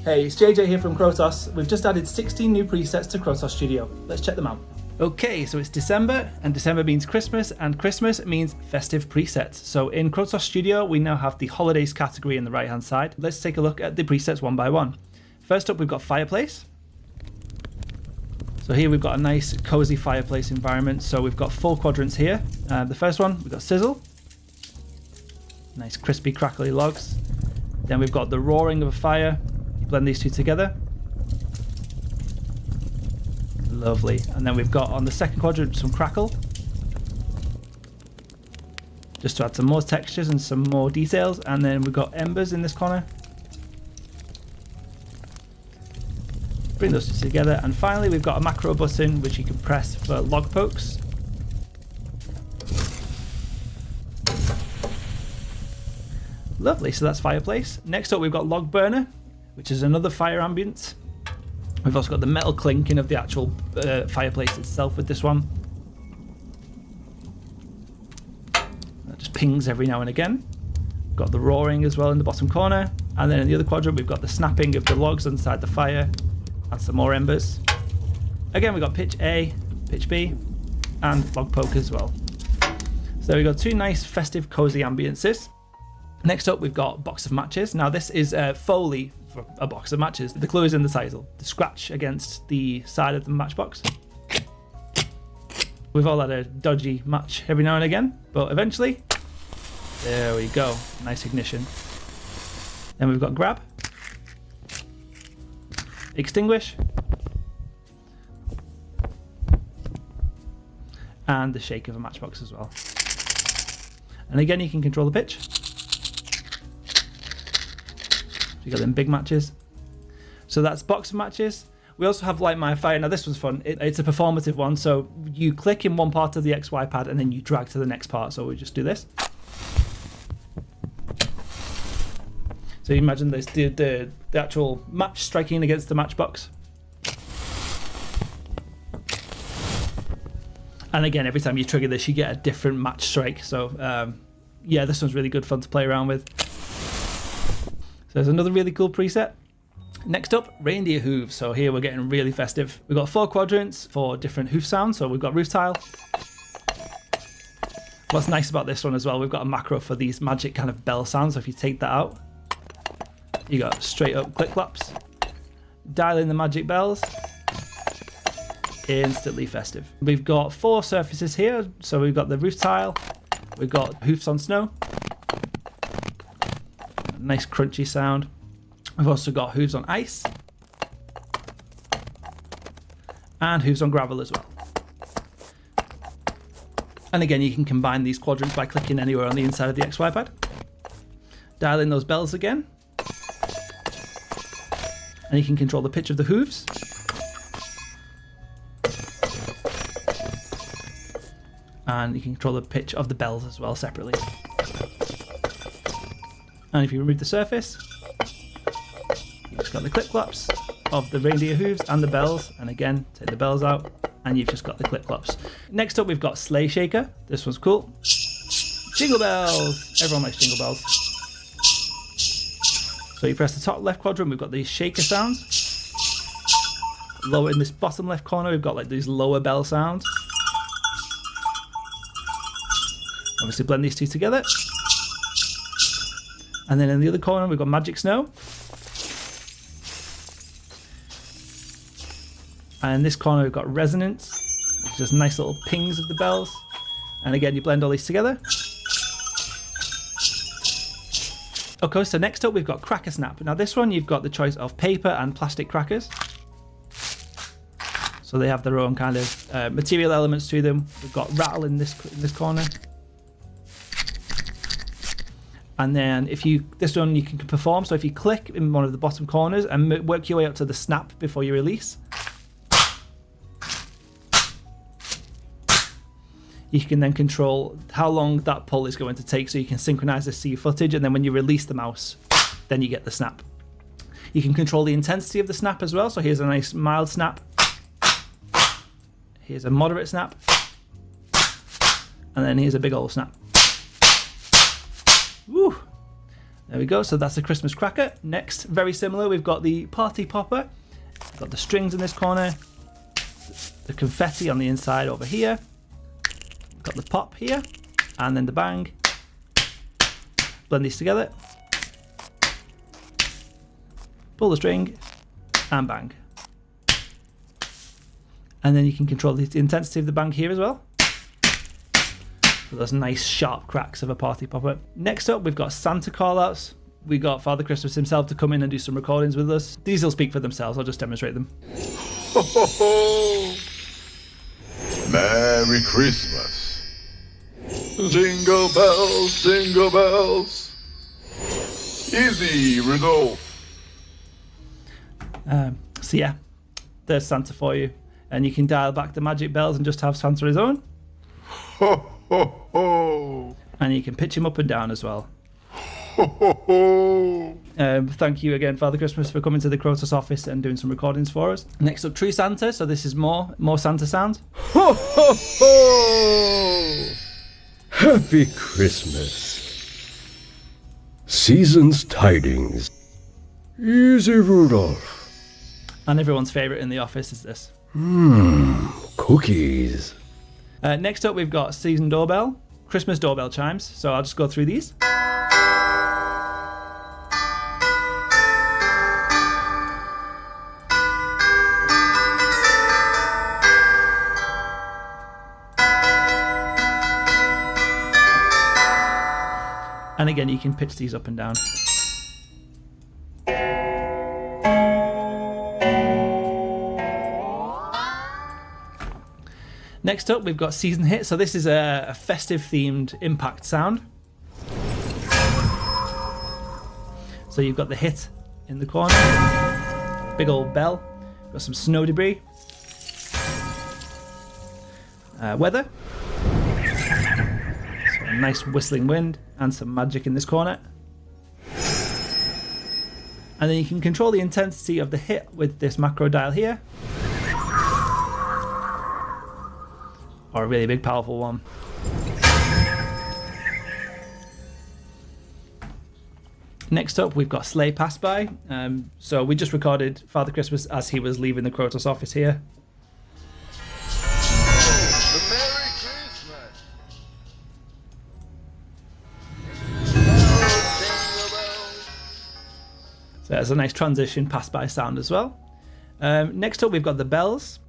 Hey, it's JJ here from Krotos. We've just added 16 new presets to Krotos Studio. Let's check them out. Okay, so it's December, and December means Christmas, and Christmas means festive presets. So in Krotos Studio, we now have the holidays category in the right-hand side. Let's take a look at the presets one by one. First up, we've got Fireplace. So here we've got a nice cozy fireplace environment. So we've got 4 quadrants here. The first one, we've got Sizzle. Nice crispy crackly logs. Then we've got the roaring of a fire. You blend these two together. Lovely. And then we've got on the second quadrant some crackle. Just to add some more textures and some more details. And then we've got embers in this corner. Bring those two together, and finally we've got a macro button which you can press for log pokes. Lovely, so that's Fireplace. Next up we've got Log Burner, which is another fire ambience. We've also got the metal clinking of the actual fireplace itself with this one. That just pings every now and again. Got the roaring as well in the bottom corner, and then in the other quadrant we've got the snapping of the logs inside the fire. And some more embers. Again, we've got pitch A, pitch B, and log poke as well. So we've got 2 nice festive cozy ambiences. Next up, we've got box of matches. Now this is Foley for a box of matches. The clue is in the title. The scratch against the side of the matchbox. We've all had a dodgy match every now and again, but eventually, there we go. Nice ignition. Then we've got grab. Extinguish, and the shake of a matchbox as well. And again, you can control the pitch. You got them big matches. So that's box of matches. We also have Light My Fire. Now this one's fun. It's a performative one. So you click in one part of the XY pad and then you drag to the next part. So we just do this. So you imagine this, the actual match striking against the matchbox. And again, every time you trigger this, you get a different match strike. So yeah, this one's really good fun to play around with. So there's another really cool preset. Next up, Reindeer Hooves. So here we're getting really festive. We've got 4 quadrants for different hoof sounds. So we've got roof tile. What's nice about this one as well, we've got a macro for these magic kind of bell sounds. So if you take that out, you got straight up click claps. Dial in the magic bells. Instantly festive. We've got 4 surfaces here. So we've got the roof tile. We've got hoofs on snow. Nice crunchy sound. We've also got hooves on ice. And hooves on gravel as well. And again, you can combine these quadrants by clicking anywhere on the inside of the XY pad. Dial in those bells again. And you can control the pitch of the hooves. And you can control the pitch of the bells as well separately. And if you remove the surface, you've just got the clip claps of the reindeer hooves and the bells. And again, take the bells out and you've just got the clip claps. Next up, we've got Sleigh Shaker. This one's cool. Jingle bells. Everyone likes jingle bells. So you press the top left quadrant, we've got these shaker sounds. Lower in this bottom left corner, we've got like these lower bell sounds. Obviously blend these two together. And then in the other corner, we've got Magic Snow. And in this corner, we've got Resonance, which is just nice little pings of the bells. And again, you blend all these together. Okay, so next up we've got Cracker Snap. Now this one you've got the choice of paper and plastic crackers. So they have their own kind of material elements to them. We've got Rattle in this corner. And then this one you can perform. So if you click in one of the bottom corners and work your way up to the snap before you release, you can then control how long that pull is going to take, so you can synchronize this to your footage, and then when you release the mouse, then you get the snap. You can control the intensity of the snap as well, so here's a nice mild snap. Here's a moderate snap. And then here's a big old snap. Woo! There we go. So that's a Christmas cracker. Next, very similar, we've got the party popper. We've got the strings in this corner, the confetti on the inside over here. We've got the pop here, and then the bang. Blend these together. Pull the string, and bang. And then you can control the intensity of the bang here as well. So those nice sharp cracks of a party popper. Next up, we've got Santa callouts. We got Father Christmas himself to come in and do some recordings with us. These will speak for themselves. I'll just demonstrate them. Ho, ho, ho. Merry Christmas. Jingle bells, jingle bells. Easy, Rudolph. So yeah, there's Santa for you. And you can dial back the magic bells and just have Santa his own. Ho, ho, ho. And you can pitch him up and down as well. Ho, ho, ho. Thank you again, Father Christmas, for coming to the Krotos office and doing some recordings for us. Next up, True Santa. So this is more Santa sounds. Ho, ho, ho! Happy Christmas. Season's tidings. Easy, Rudolph. And everyone's favourite in the office is this. Cookies. Next up, we've got Season Doorbell, Christmas doorbell chimes. So I'll just go through these. And again, you can pitch these up and down. Next up, we've got Season Hit. So this is a festive themed impact sound. So you've got the hit in the corner, big old bell, got some snow debris, weather, so a nice whistling wind, and some magic in this corner. And then you can control the intensity of the hit with this macro dial here. Or a really big powerful one. Next up, we've got Sleigh Passby. So we just recorded Father Christmas as he was leaving the Krotos office here. Merry Christmas. So there's a nice transition pass-by sound as well. Next up, we've got the bells.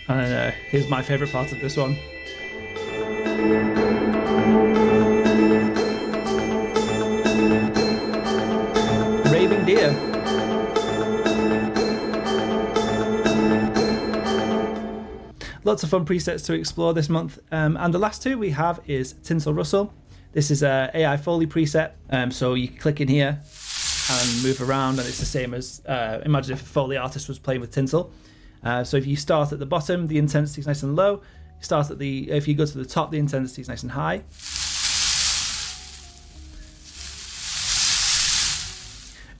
And here's my favourite part of this one. Raving deer. Lots of fun presets to explore this month. And the last two we have is Tinsel Rustle. This is a AI Foley preset. So you click in here and move around, and it's the same as imagine if a Foley artist was playing with tinsel. So if you start at the bottom, the intensity is nice and low. If you go to the top, the intensity is nice and high.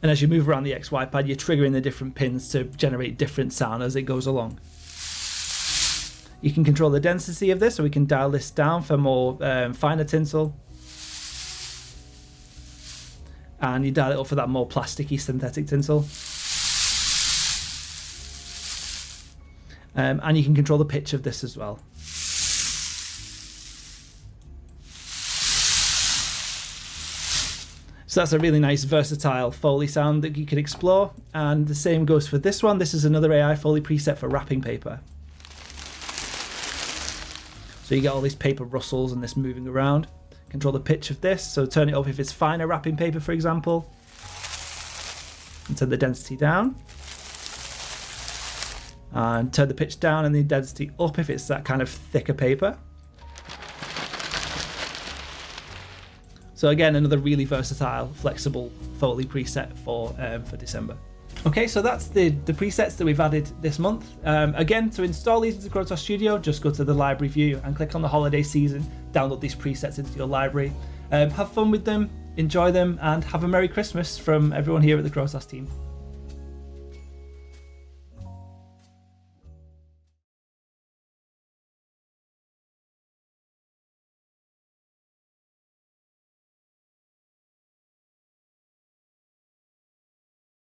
And as you move around the XY pad, you're triggering the different pins to generate different sound as it goes along. You can control the density of this, so we can dial this down for more finer tinsel. And you dial it up for that more plasticky synthetic tinsel. And you can control the pitch of this as well. So that's a really nice versatile Foley sound that you can explore. And the same goes for this one. This is another AI Foley preset for wrapping paper. So you get all these paper rustles and this moving around. Control the pitch of this. So turn it up if it's finer wrapping paper, for example. And turn the density down. And turn the pitch down and the density up if it's that kind of thicker paper. So again, another really versatile, flexible Foley preset for December. Okay, so that's the presets that we've added this month. Again, to install these into Krotos Studio, just go to the library view and click on the holiday season, download these presets into your library. Have fun with them, enjoy them, and have a Merry Christmas from everyone here at the Krotos team.